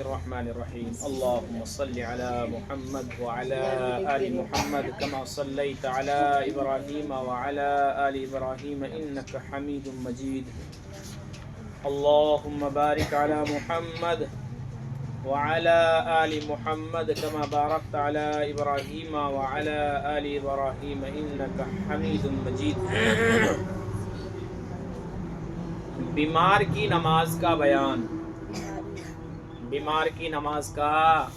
الرحمن الرحيم اللهم صل على محمد وعلى آل محمد كما صليت على إبراهيم وعلى آل إبراهيم إنك حميد مجيد اللهم بارك على محمد وعلى آل محمد كما باركت على إبراهيم وعلى آل إبراهيم إنك حميد مجيد بیمار کی نماز کا بیان بیمار کی نماز کا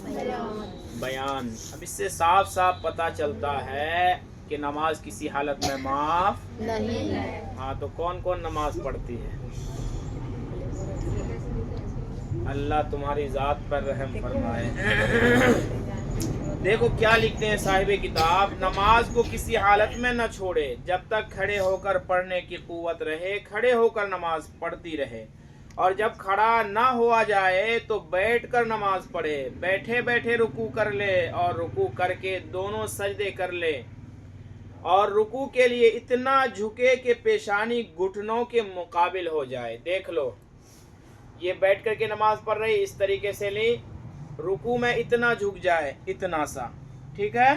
بیان اب اس سے صاف صاف پتہ چلتا ہے کہ نماز کسی حالت میں معاف نہیں ہے. ہاں تو کون کون نماز پڑھتی ہے؟ اللہ تمہاری ذات پر رحم فرمائے. دیکھو کیا لکھتے ہیں صاحب کتاب، نماز کو کسی حالت میں نہ چھوڑے جب تک کھڑے ہو کر پڑھنے کی قوت رہے، کھڑے ہو کر نماز پڑھتی رہے، اور جب کھڑا نہ ہوا جائے تو بیٹھ کر نماز پڑھے، بیٹھے بیٹھے رکوع کر لے اور رکوع کر کے دونوں سجدے کر لے، اور رکوع کے لیے اتنا جھکے کہ پیشانی گھٹنوں کے مقابل ہو جائے. دیکھ لو یہ بیٹھ کر کے نماز پڑھ رہی، اس طریقے سے لی، رکوع میں اتنا جھک جائے، اتنا سا، ٹھیک ہے.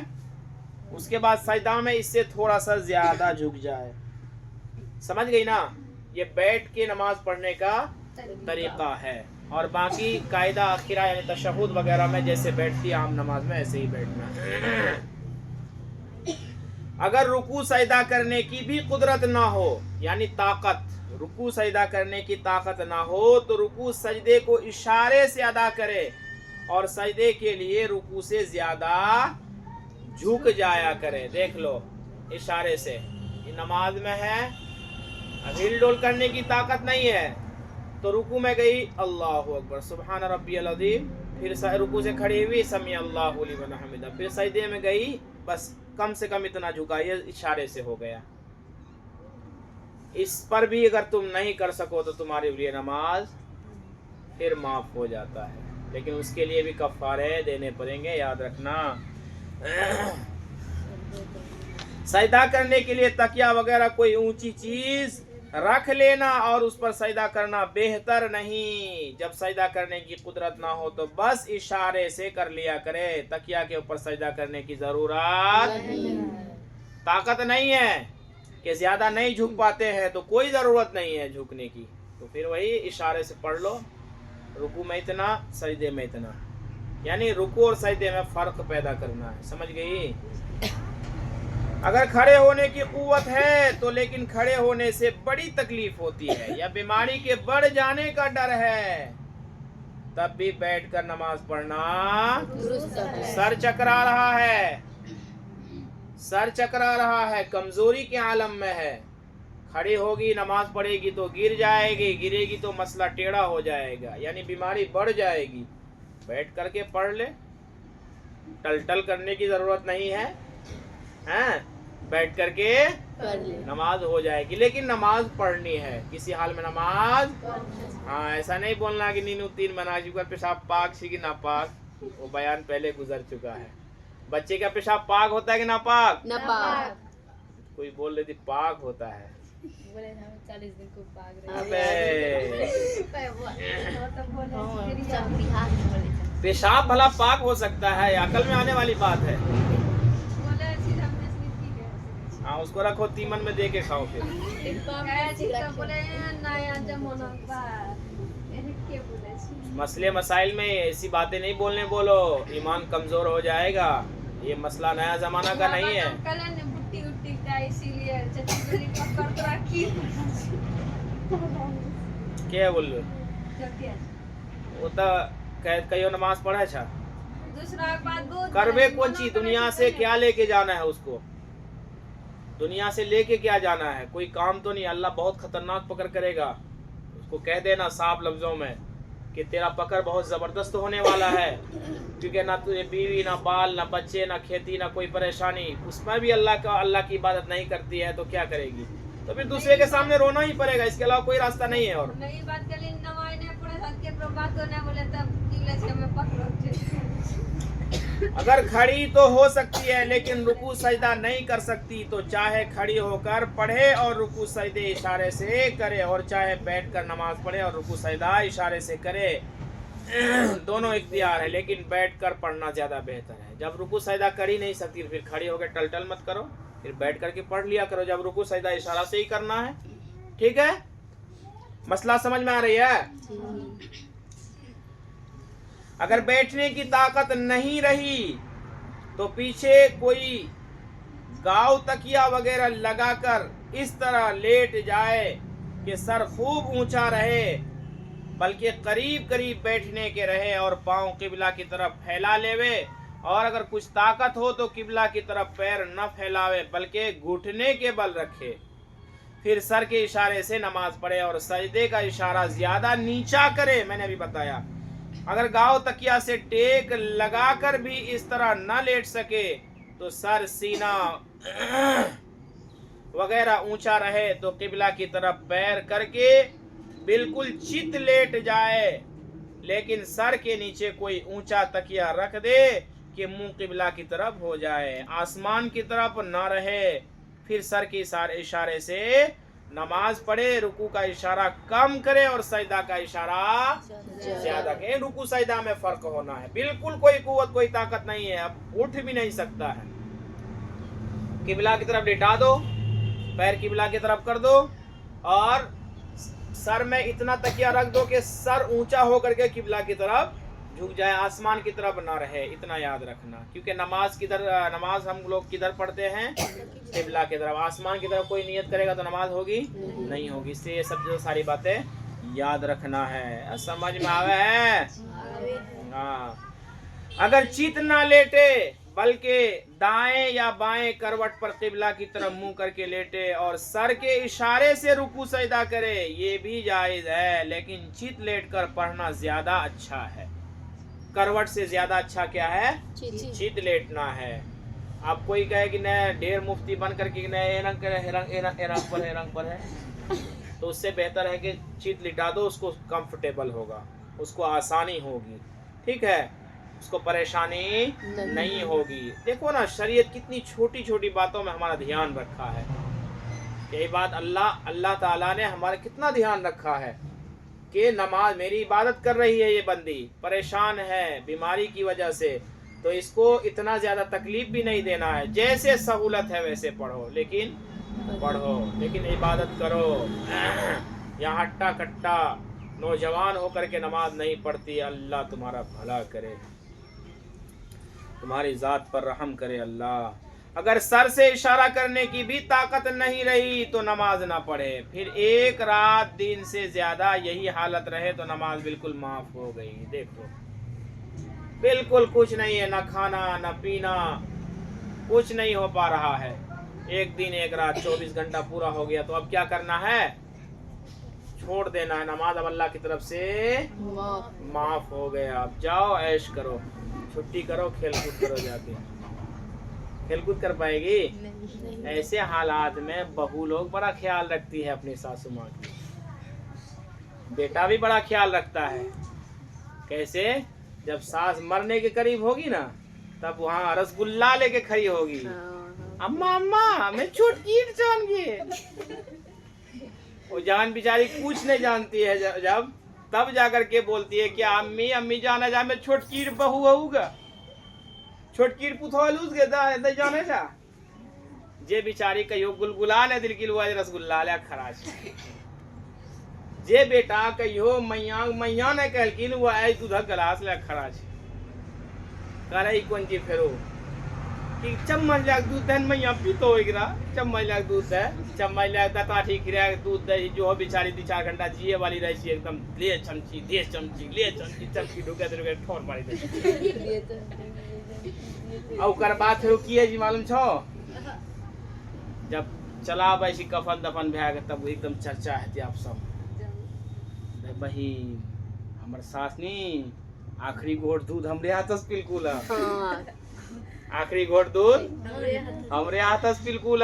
اس کے بعد سجدہ میں اس سے تھوڑا سا زیادہ جھک جائے. سمجھ گئی نا؟ یہ بیٹھ کے نماز پڑھنے کا طریقہ ہے. اور باقی قاعدہ آخرہ یعنی تشہد وغیرہ میں جیسے بیٹھتی عام نماز میں ایسے ہی بیٹھنا. اگر رکوع سجدہ کرنے کی بھی قدرت نہ ہو، یعنی طاقت، رکوع سجدہ کرنے کی طاقت نہ ہو تو رکوع سجدے کو اشارے سے ادا کرے، اور سجدے کے لیے رکوع سے زیادہ جھک جایا کرے. دیکھ لو اشارے سے، یہ نماز میں ہے، ہل ڈول کرنے کی طاقت نہیں ہے تو رکوع میں گئی اللہ اکبر سبحان ربی العظیم، پھر رکوع سے کھڑی ہوئی سمیع اللہ لمن حمدہ، پھر سجدے میں گئی، بس کم سے کم اتنا جھکا، یہ اشارے سے ہو گیا. اس پر بھی اگر تم نہیں کر سکو تو تمہاری لیے نماز پھر معاف ہو جاتا ہے، لیکن اس کے لیے بھی کفارے دینے پڑیں گے، یاد رکھنا. سجدہ کرنے کے لیے تکیہ وغیرہ کوئی اونچی چیز رکھ لینا اور اس پر سجدہ کرنا بہتر نہیں. جب سجدہ کرنے کی قدرت نہ ہو تو بس اشارے سے کر لیا کرے، تکیہ کے اوپر سجدہ کرنے کی ضرورت طاقت نہیں ہے کہ زیادہ نہیں جھک پاتے ہیں تو کوئی ضرورت نہیں ہے جھکنے کی، تو پھر وہی اشارے سے پڑھ لو، رکوع میں اتنا سجدے میں اتنا، یعنی رکوع اور سجدے میں فرق پیدا کرنا ہے. سمجھ گئی؟ اگر کھڑے ہونے کی قوت ہے تو لیکن کھڑے ہونے سے بڑی تکلیف ہوتی ہے یا بیماری کے بڑھ جانے کا ڈر ہے، تب بھی بیٹھ کر نماز پڑھنا سر چکرا رہا ہے، سر چکرا رہا ہے، کمزوری کے عالم میں ہے. کھڑی ہوگی نماز پڑھے گی تو گر جائے گی، گرے گی تو مسئلہ ٹیڑھا ہو جائے گا، یعنی بیماری بڑھ جائے گی. بیٹھ کر کے پڑھ لے، ٹل ٹل کرنے کی ضرورت نہیں ہے، بیٹھ کر کے نماز ہو جائے گی. لیکن نماز پڑھنی ہے کسی حال میں نماز. ہاں ایسا نہیں بولنا کہ نینو تین مناجب کا پیشاب پاک سی کہ ناپاک، وہ بیان پہلے گزر چکا ہے. بچے کا پیشاب پاک ہوتا ہے کہ ناپاک؟ ناپاک. کوئی بول رہی تھی پاک ہوتا ہے، 40 دن کو پاک پیشاب بھلا پاک ہو سکتا ہے، عقل میں آنے والی بات ہے. ہاں اس کو رکھو تیمن میں دے کے کھاؤ. پھر مسئلے مسائل میں ایسی باتیں نہیں بولنے بولو، ایمان کمزور ہو جائے گا. یہ مسئلہ نیا زمانہ کا نہیں ہے. کیا بول رہے وہ تو کہو نماز پڑھے چھا کربے کون چیز دنیا سے کیا لے کے جانا ہے، اس کو دنیا سے لے کے کیا جانا ہے؟ کوئی کام تو نہیں. اللہ بہت خطرناک پکڑ کرے گا. اس کو کہہ دینا صاف لفظوں میں کہ تیرا پکڑ بہت زبردست ہونے والا ہے، کیونکہ نہ تجھے بیوی، نہ بال، نہ بچے، نہ کھیتی، نہ کوئی پریشانی. اس میں بھی اللہ کی عبادت نہیں کرتی ہے تو کیا کرے گی؟ تو پھر دوسرے کے سامنے رونا ہی پڑے گا، اس کے علاوہ کوئی راستہ نہیں ہے. اور اگر کھڑی تو ہو سکتی ہے لیکن رکوع سجدہ نہیں کر سکتی تو چاہے کھڑی ہو کر پڑھے اور رکوع سجدے اشارے سے کرے، اور چاہے بیٹھ کر نماز پڑھے اور رکوع سجدہ اشارے سے کرے. दोनों इख्तियार है, लेकिन बैठकर पढ़ना ज्यादा बेहतर है। जब रुकू सजदा कर ही नहीं सकती फिर खड़ी होकर टलटल मत करो, फिर बैठ करके पढ़ लिया करो। जब रुकू सजदा इशारा से ही करना है, ठीक है? मसला समझ में आ रही है? अगर बैठने की ताकत नहीं रही तो पीछे कोई गाव तकिया वगैरह लगाकर इस तरह लेट जाए कि सर खूब ऊंचा रहे, बल्कि करीब करीब बैठने के रहे और पांव किबला की तरफ फैला लेवे। और अगर कुछ ताकत हो तो किबला की तरफ पैर न फैलावे बल्कि घुटने के बल रखे। फिर सर के इशारे से नमाज पढ़े और सजदे का इशारा ज्यादा नीचा करे। मैंने अभी बताया, अगर गाँव तकिया से टेक लगाकर भी इस तरह न लेट सके तो सर सीना वगैरह ऊंचा रहे तो किबला की तरफ पैर करके बिल्कुल चित लेट जाए, लेकिन सर के नीचे कोई ऊंचा तकिया रख दे कि मुंह किबला की तरफ हो जाए, आसमान की तरफ न रहे। फिर सर के इशारे से नमाज पढ़े, रुकू का इशारा कम करे और सजदा का इशारा ज्यादा करे। रुकू सजदा में फर्क होना है, बिल्कुल कोई कुव्वत कोई ताकत नहीं है, अब उठ भी नहीं सकता है। किबला की तरफ लेटा दो, पैर किबला की तरफ कर दो और सर में इतना तकिया रख दो कि सर ऊंचा होकर के किबला की तरफ झुक जाए, आसमान की तरफ ना रहे। इतना याद रखना, क्योंकि नमाज हम लोग किधर पढ़ते हैं? किबला की तरफ। आसमान की तरफ कोई नियत करेगा तो नमाज होगी नहीं होगी। इससे ये सब जो सारी बातें याद रखना है। समझ में आवे है? हाँ। अगर चित ना लेटे बल्कि दाएं या बाएं करवट पर किबला की तरफ मुंह करके लेटे और सर के इशारे से रुकू सजदा करे, ये भी जायज है, लेकिन चित लेटकर पढ़ना ज्यादा अच्छा है। करवट से ज्यादा अच्छा क्या है? चित लेटना है। अब कोई कहे कि न ढेर मुफ्ती बन करके रंग पर है, तो उससे बेहतर है कि चित लिटा दो, उसको कंफर्टेबल होगा, उसको आसानी होगी, ठीक है, उसको परेशानी नहीं होगी। देखो ना, शरीयत कितनी छोटी छोटी बातों में हमारा ध्यान रखा है। यही बात अल्लाह ताला ने हमारा कितना ध्यान रखा है कि नमाज मेरी इबादत कर रही है, ये बंदी परेशान है बीमारी की वजह से, तो इसको इतना ज्यादा तकलीफ भी नहीं देना है। जैसे सहूलत है वैसे पढ़ो, लेकिन इबादत करो। यहाँ हट्टा कट्टा नौजवान होकर के नमाज नहीं पढ़ती, अल्लाह तुम्हारा भला करे, तुम्हारी जात पर रहम करे अल्लाह। अगर सर से इशारा करने की भी ताकत नहीं रही तो नमाज ना पढ़े। फिर एक रात दिन से ज्यादा यही हालत रहे तो नमाज बिल्कुल माफ हो गई। देखो, बिल्कुल कुछ नहीं है, ना खाना ना पीना, कुछ नहीं हो पा रहा है। एक दिन एक रात 24 घंटा पूरा हो गया, तो अब क्या करना है? छोड़ देना है नमाज। अब अल्लाह की तरफ से माफ हो गया। अब जाओ ऐश करो, छुट्टी करो, खेल कूद करो। जाके खेल कूद कर पाएगी? नहीं। ऐसे हालात में बहू लोग बड़ा ख्याल रखती है अपनी सासू माँ की, बेटा भी बड़ा ख्याल रखता है। कैसे? जब सास मरने के करीब होगी ना, तब वहाँ रसगुल्ला लेके खड़ी होगी, अम्मा अम्मा मैं छुटकी जान गई। वो जान बेचारी कुछ नहीं जानती है, जब तब जाकर के बोलती है कि अम्मी अम्मी जाना जा, मैं छोटकी बहू होऊगा, छोटकी पुथौलूस के दा जाने जा। जे बेचारी कहियो गुलगुला ने दिल की लुआ रसगुल्ला ले खराज। जे बेटा कहियो मैया ने कहल की लुआ आई दूध गिलास ले खराज। करे कौन चीज फेरो कि चम्मच लाख दूध है मैया पीतो होगा, चम्मच लाख दूध है, चम्मच लाख दता ठीक रहे दूध दे जो बेचारी 2-4 घंटा जिए वाली रही है, एकदम ले चमची दे चमची ले चमची चमची ढुके ठोर मारी दे। और कर बात है की है जी मालूम छो, जब चला वैसी कफन दफन भे गए तब एकदम चर्चा है आप सब बही हमर सास नी आखिरी घोट दूध हमरे हाथस बिल्कुल, आखिरी घोट दूध हमरे हाथस बिल्कुल।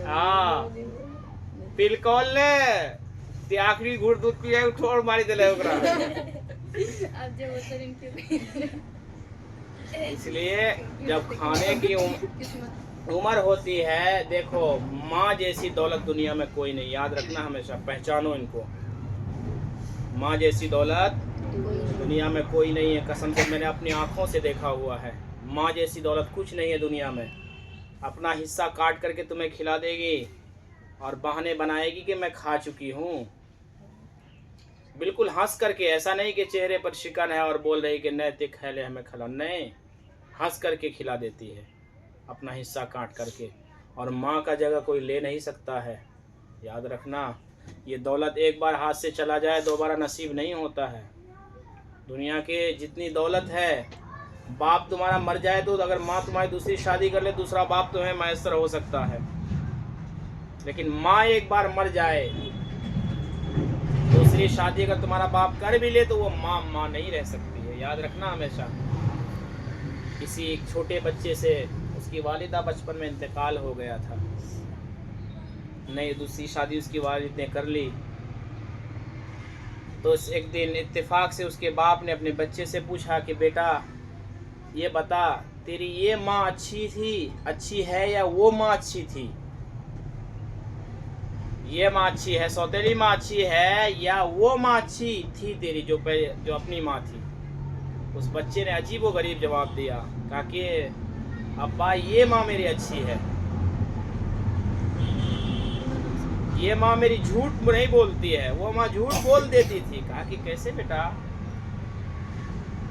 हाँ बिल्कुल ने ते आखिरी घोट दूध पिए ठोर मारी देले ओकरा। इसलिए जब खाने की उम्र होती है, देखो माँ जैसी दौलत दुनिया में कोई नहीं, याद रखना हमेशा, पहचानो इनको। माँ जैसी दौलत कोई दुनिया में कोई नहीं है, कसम से मैंने अपनी आंखों से देखा हुआ है। माँ जैसी दौलत कुछ नहीं है दुनिया में। अपना हिस्सा काट करके तुम्हें खिला देगी और बहाने बनाएगी कि मैं खा चुकी हूँ, बिल्कुल हंस करके। ऐसा नहीं कि चेहरे पर शिकन है और बोल रही कि नैतिक है ले हमें खिला, नहीं, हंस करके खिला देती है अपना हिस्सा काट करके। और माँ का जगह कोई ले नहीं सकता है, याद रखना। ये दौलत एक बार हाथ से चला जाए दोबारा नसीब नहीं होता है। दुनिया के जितनी दौलत है, बाप तुम्हारा मर जाए तो अगर माँ तुम्हारी दूसरी शादी कर ले, दूसरा बाप तुम्हें मैसर हो सकता है, लेकिन माँ एक बार मर जाए, दूसरी शादी अगर तुम्हारा बाप कर भी ले तो वो माँ माँ नहीं रह सकती है, याद रखना हमेशा। किसी एक छोटे बच्चे से उसकी वालिदा बचपन में इंतकाल हो गया था, नहीं दूसरी शादी उसकी वालिद ने कर ली। तो एक दिन इत्तेफाक से उसके बाप ने अपने बच्चे से पूछा कि बेटा ये बता, तेरी ये माँ अच्छी है या वो माँ अच्छी थी? ये माँ अच्छी है, सौतेली माँ अच्छी है, या वो माँ अच्छी थी तेरी जो अपनी माँ थी? उस बच्चे ने अजीबो गरीब जवाब दिया, कहा कि अब्बा ये माँ मेरी अच्छी है, ये माँ मेरी झूठ नहीं बोलती है, वो माँ झूठ बोल देती थी। कहा कि कैसे बेटा?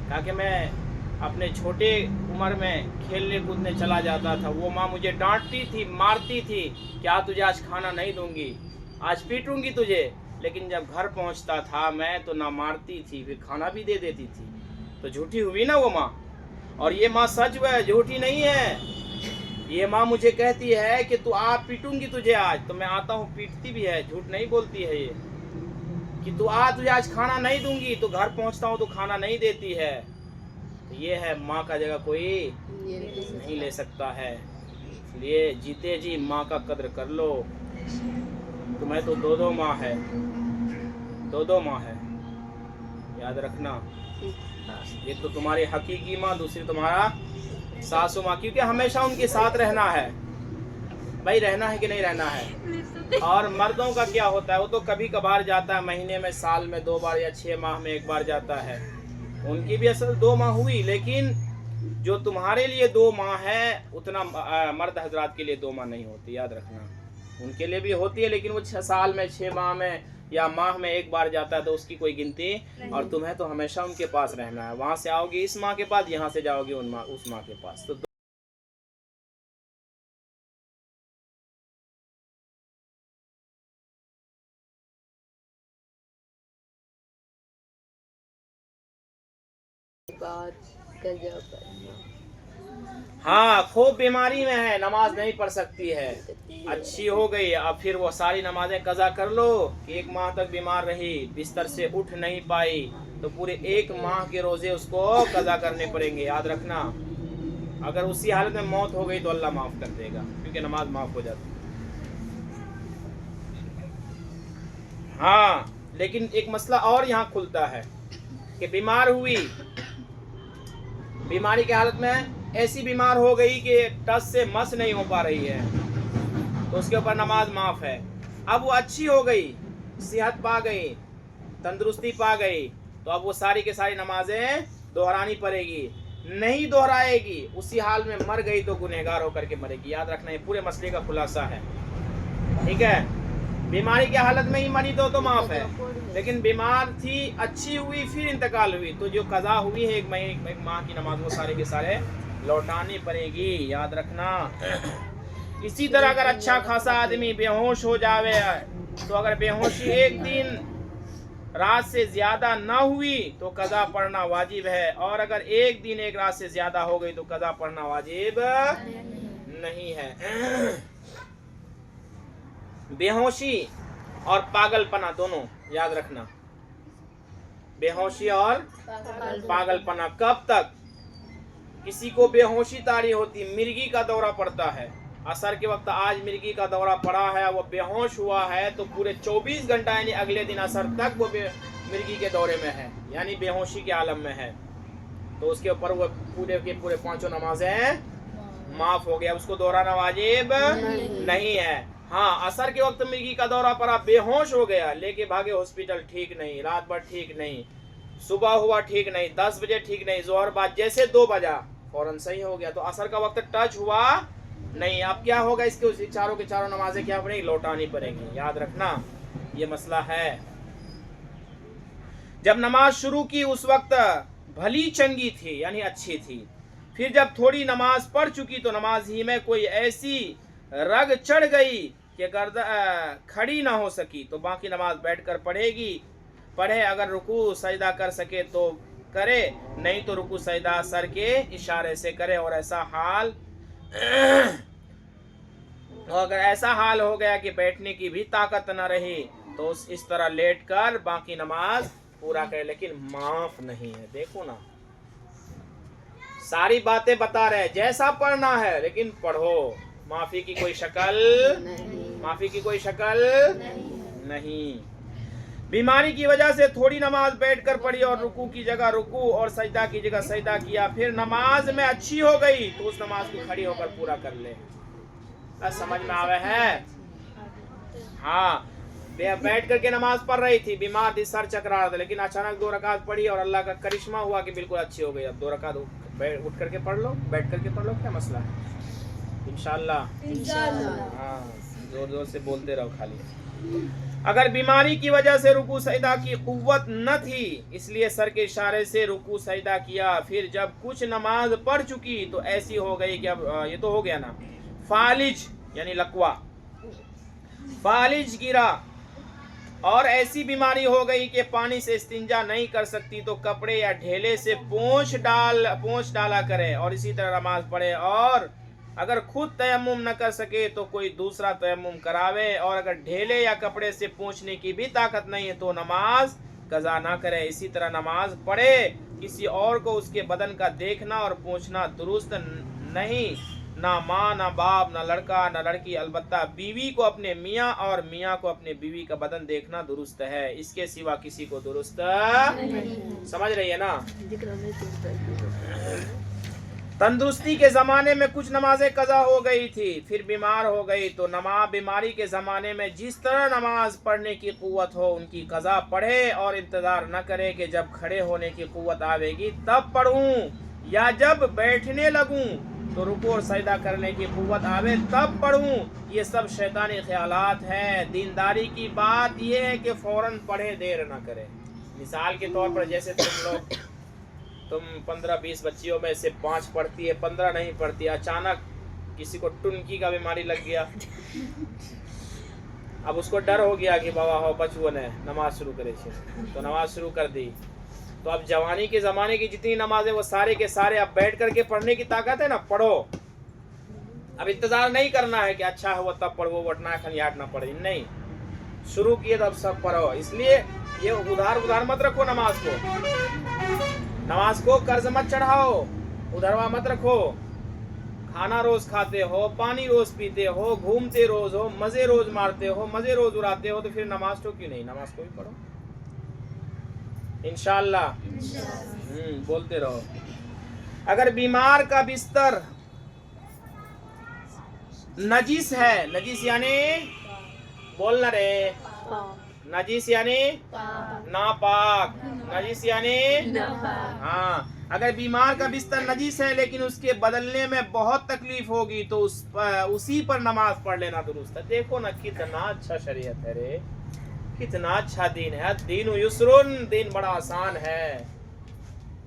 कहा कि मैं अपने छोटे उम्र में खेलने कूदने चला जाता था, वो माँ मुझे डांटती थी, मारती थी, क्या तुझे आज खाना नहीं दूंगी, आज पीटूंगी तुझे, लेकिन जब घर पहुंचता था मैं तो ना मारती थी, फिर खाना भी दे देती थी। तो झूठी हुई ना वो माँ, और ये माँ सच है, झूठी नहीं है। ये माँ मुझे कहती है कि तू आ, पीटूंगी तुझे आज, तो मैं आता हूँ, पीटती भी है, झूठ नहीं बोलती है ये, कि तू आ, तुझे आज खाना नहीं दूंगी, तो घर पहुंचता हूँ तो खाना नहीं देती है। तो ये है, माँ का जगह कोई नहीं ले सकता है। इसलिए जीते जी माँ का कद्र कर लो। तुम्हें तो दो माँ है, दो माँ है, याद रखना। एक तो तुम्हारी हकीकी माँ, दूसरी तुम्हारा सासू माँ, क्योंकि हमेशा उनके साथ रहना है। भाई रहना है कि नहीं रहना है? और मर्दों का क्या होता है, वो तो कभी कभार जाता है, महीने में, साल में 2 बार या 6 माह में 1 बार जाता है। उनकी भी असल 2 माह हुई, लेकिन जो तुम्हारे लिए 2 माह है उतना मर्द हजरात के लिए 2 माह नहीं होती, याद रखना। उनके लिए भी होती है, लेकिन वो 6 साल में, 6 माह में या माह में 1 बार जाता है, तो उसकी कोई गिनती। और तुम्हें तो हमेशा उनके पास रहना है, वहां से आओगी इस माँ के पास, यहाँ से जाओगी उस माँ के पास। तो बात कर जाओ पर हाँ, खूब बीमारी में है, नमाज नहीं पढ़ सकती है, अच्छी हो गई, अब फिर वो सारी नमाजें कज़ा कर लो कि 1 माह तक बीमार रही, बिस्तर से उठ नहीं पाई, तो पूरे 1 माह के रोजे उसको कज़ा करने पड़ेंगे, याद रखना। अगर उसी हालत में मौत हो गई तो अल्लाह माफ कर देगा, क्योंकि नमाज माफ हो जाती है। हाँ, लेकिन एक मसला और यहाँ खुलता है कि बीमार हुई, बीमारी की हालत में ऐसी बीमार हो गई कि टस से मस नहीं हो पा रही है, तो उसके ऊपर नमाज माफ है। अब वो अच्छी हो गई, सेहत पा गई, तंदुरुस्ती पा गई, तो अब वो सारी के सारी नमाजें दोहरानी पड़ेगी। नहीं दोहराएगी, उसी हाल में मर गई तो गुनहगार होकर के मरेगी, याद रखना। ये पूरे मसले का खुलासा है, ठीक है। बीमारी की हालत में ही मरी तो माफ है, लेकिन बीमार थी, अच्छी हुई, फिर इंतकाल हुई, तो जो कज़ा हुई है 1 माह की नमाज, वो सारे के सारे लौटानी पड़ेगी, याद रखना। इसी तरह अगर अच्छा खासा आदमी बेहोश हो जावे, तो अगर बेहोशी 1 दिन रात से ज्यादा ना हुई तो कज़ा पढ़ना वाजिब है, और अगर 1 दिन 1 रात से ज्यादा हो गई तो कज़ा पढ़ना वाजिब नहीं है। बेहोशी और पागलपना दोनों याद रखना, बेहोशी और पागलपना। कब तक? किसी को बेहोशी तारी होती, मिर्गी का दौरा पड़ता है, असर के वक्त आज मिर्गी का दौरा पड़ा है, वो बेहोश हुआ है, तो पूरे 24 घंटा यानी अगले दिन असर तक वो मिर्गी के दौरे में है, यानी बेहोशी के आलम में है, तो उसके ऊपर वो पूरे के पूरे 5 नमाजें माफ हो गया, उसको दोहराना वाजिब नहीं है। हाँ, असर के वक्त मिर्गी का दौरा पड़ा, बेहोश हो गया, लेके भागे हॉस्पिटल, ठीक नहीं, रात भर ठीक नहीं, सुबह हुआ ठीक नहीं, 10 बजे ठीक नहीं, जोहर बाद जैसे 2 बजा फौरन सही हो गया। तो असर का वक्त टच हुआ नहीं। अब क्या होगा, इसके चारों के चारों नमाजें क्या पड़ेंगी, लौटानी पड़ेंगी। याद रखना ये मसला है। जब नमाज शुरू की उस वक्त भली चंगी थी, यानी अच्छी थी। फिर जब थोड़ी नमाज पढ़ चुकी तो नमाज ही में कोई ऐसी रग चढ़ गई कि खड़ी ना हो सकी, तो बाकी नमाज बैठकर पढ़े। अगर रुकू सजदा कर सके तो करे, नहीं तो रुकू सजदा सर के इशारे से करे। और अगर ऐसा हाल हो गया कि बैठने की भी ताकत न रही तो इस तरह लेट कर बाकी नमाज पूरा करे, लेकिन माफ नहीं है। देखो ना, सारी बातें बता रहे हैं, जैसा पढ़ना है लेकिन पढ़ो। माफी की कोई शक्ल नहीं। बीमारी की वजह से थोड़ी नमाज बैठकर पढ़ी और रुकू की जगह रुकू और सजदा की जगह सजदा किया, फिर नमाज में अच्छी हो गई तो उस नमाज को खड़ी होकर पूरा कर ले। समझ में आवे है? हाँ, बैठ करके नमाज पढ़ रही थी, बीमार थी, सर चकरा रहा था, लेकिन अचानक 2 रकात पढ़ी और अल्लाह का करिश्मा हुआ कि बिल्कुल अच्छी हो गई। अब 2 रकात उठ करके पढ़ लो, बैठ करके पढ़ लो, क्या मसला है? इंशाअल्लाह। हाँ, जोर जोर से बोलते रहो खाली। अगर बीमारी की वजह से रुकू सजदा की कुव्वत न थी, इसलिए सर के इशारे से रुकू सजदा किया। फिर जब कुछ नमाज पढ़ चुकी तो ऐसी हो गई कि अब ये तो हो गया ना, फालिज यानी लकवा, फालिज गिरा और ऐसी बीमारी हो गई कि पानी से इस्तिंजा नहीं कर सकती, तो कपड़े या ढेले से पोंछ डाला करे और इसी तरह नमाज पढ़े। और अगर खुद तयम्मुम न कर सके तो कोई दूसरा तयम्मुम करावे। और अगर ढेले या कपड़े से पोंछने की भी ताकत नहीं है तो नमाज कज़ा ना करे, इसी तरह नमाज पढ़े। किसी और को उसके बदन का देखना और पोंछना दुरुस्त नहीं, ना माँ, ना बाप, ना लड़का, ना लड़की, अलबत्ता बीवी को अपने मियाँ और मियाँ को अपने बीवी का बदन देखना दुरुस्त है, इसके सिवा किसी को दुरुस्त नहीं। समझ रही है ना? तंदुरुस्ती के ज़माने में कुछ नमाजें कज़ा हो गई थी, फिर बीमार हो गई तो बीमारी के ज़माने में जिस तरह नमाज पढ़ने की क़ुव्वत हो उनकी कज़ा पढ़े और इंतज़ार न करे कि जब खड़े होने की क़ुव्वत आवेगी तब पढ़ूं, या जब बैठने लगूं तो रुकू और सजदा करने की क़ुव्वत आवे तब पढ़ूं। ये सब शैतानी ख्यालात हैं। दीनदारी की बात ये है कि फ़ौरन पढ़े, देर न करें। मिसाल के तौर पर जैसे तुम 15-20 बच्चियों में से 5 पढ़ती है, 15 नहीं पढ़ती, अचानक किसी को टुनकी का बीमारी लग गया, अब उसको डर हो गया कि बाबा हो बचपन है नमाज शुरू करे, तो नमाज शुरू कर दी। तो अब जवानी के ज़माने की जितनी नमाजें वो सारे के सारे अब बैठ करके पढ़ने की ताकत है ना, पढ़ो। अब इंतज़ार नहीं करना है कि अच्छा हुआ तब पढ़ो, वटना खनियाट ना पढ़े, नहीं, शुरू किए तो अब सब पढ़ो। इसलिए ये उधार मत रखो नमाज को कर्ज मत चढ़ाओ, उधरवा मत रखो। खाना रोज खाते हो, पानी रोज पीते हो, घूमते रोज हो, मजे रोज मारते हो, मजे रोज उड़ाते हो, तो फिर नमाज तो क्यों नहीं? नमाज को भी पढ़ो इंशाअल्लाह। बोलते रहो। अगर बीमार का बिस्तर नजीस है, नजीस यानी बोलना रे, नजीस यानी नापाक, नजीस यानी हाँ। अगर बीमार का बिस्तर नजीस है लेकिन उसके बदलने में बहुत तकलीफ होगी तो उसी पर नमाज पढ़ लेना दुरुस्त है। देखो ना कितना अच्छा शरीयत है रे, कितना अच्छा दीन है। दीन युस्रुन, दीन बड़ा आसान है।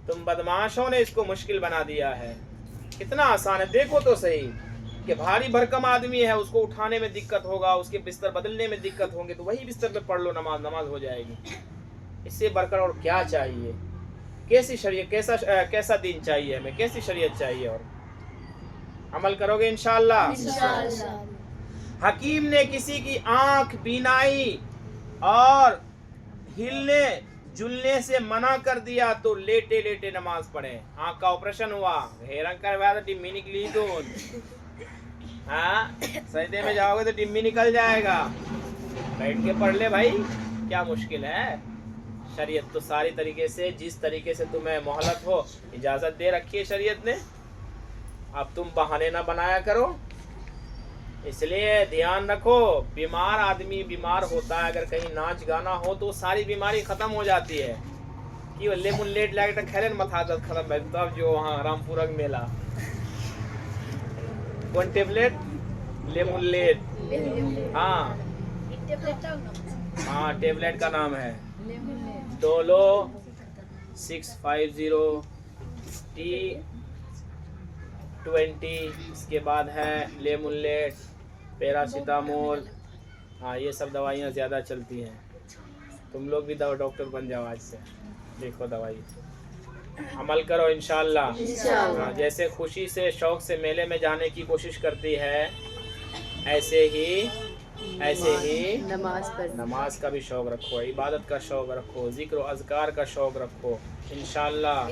तुम बदमाशों ने इसको मुश्किल बना दिया है। कितना आसान है, देखो तो सही कि भारी भरकम आदमी है, उसको उठाने में दिक्कत होगा, उसके बिस्तर बदलने में दिक्कत होंगे, तो वही बिस्तर पे पढ़ लो, नमाज हो जाएगी। इससे बढ़कर और क्या चाहिए? कैसी शरीयत, कैसा दीन चाहिए हमें, कैसी शरीयत चाहिए? और अमल करोगे इंशाअल्लाह। हकीम ने किसी की आंख, बीनाई और हिलने जुलने से मना कर दिया तो लेटे लेटे नमाज पढ़े। आंख का ऑपरेशन हुआ, हेरंग करवाया तो टिम्मी निकली, तो हाँ सजदे में जाओगे तो टिम्मी निकल जाएगा। बैठ के पढ़ ले भाई, क्या मुश्किल है? शरीयत तो सारी तरीके से, जिस तरीके से तुम्हें मोहलत हो, इजाजत दे रखी है शरीयत ने। अब तुम बहाने ना बनाया करो। اس لیے دھیان رکھو، بیمار آدمی بیمار ہوتا ہے، اگر کہیں ناچ گانا ہو تو ساری بیماری ختم ہو جاتی ہے. کہ وہ لیمن لیٹ لائٹ کھیلن متھا درد ختم ہے تب جو وہاں رام پورک میلہ. کون ٹیبلیٹ؟ Lemon late. ہاں ہاں ٹیبلیٹ کا نام ہے ڈولو 650 T20. اس کے بعد ہے لیمن لیٹ، پیراسیٹامول. ہاں یہ سب دوائیاں زیادہ چلتی ہیں. تم لوگ بھی ڈاکٹر بن جاؤ آج سے. دیکھو دوائی عمل کرو انشاءاللہ. ہاں جیسے خوشی سے شوق سے میلے میں جانے کی کوشش کرتی ہے، ایسے ہی نماز کا بھی شوق رکھو، عبادت کا شوق رکھو، ذکر و اذکار کا شوق رکھو انشاءاللہ.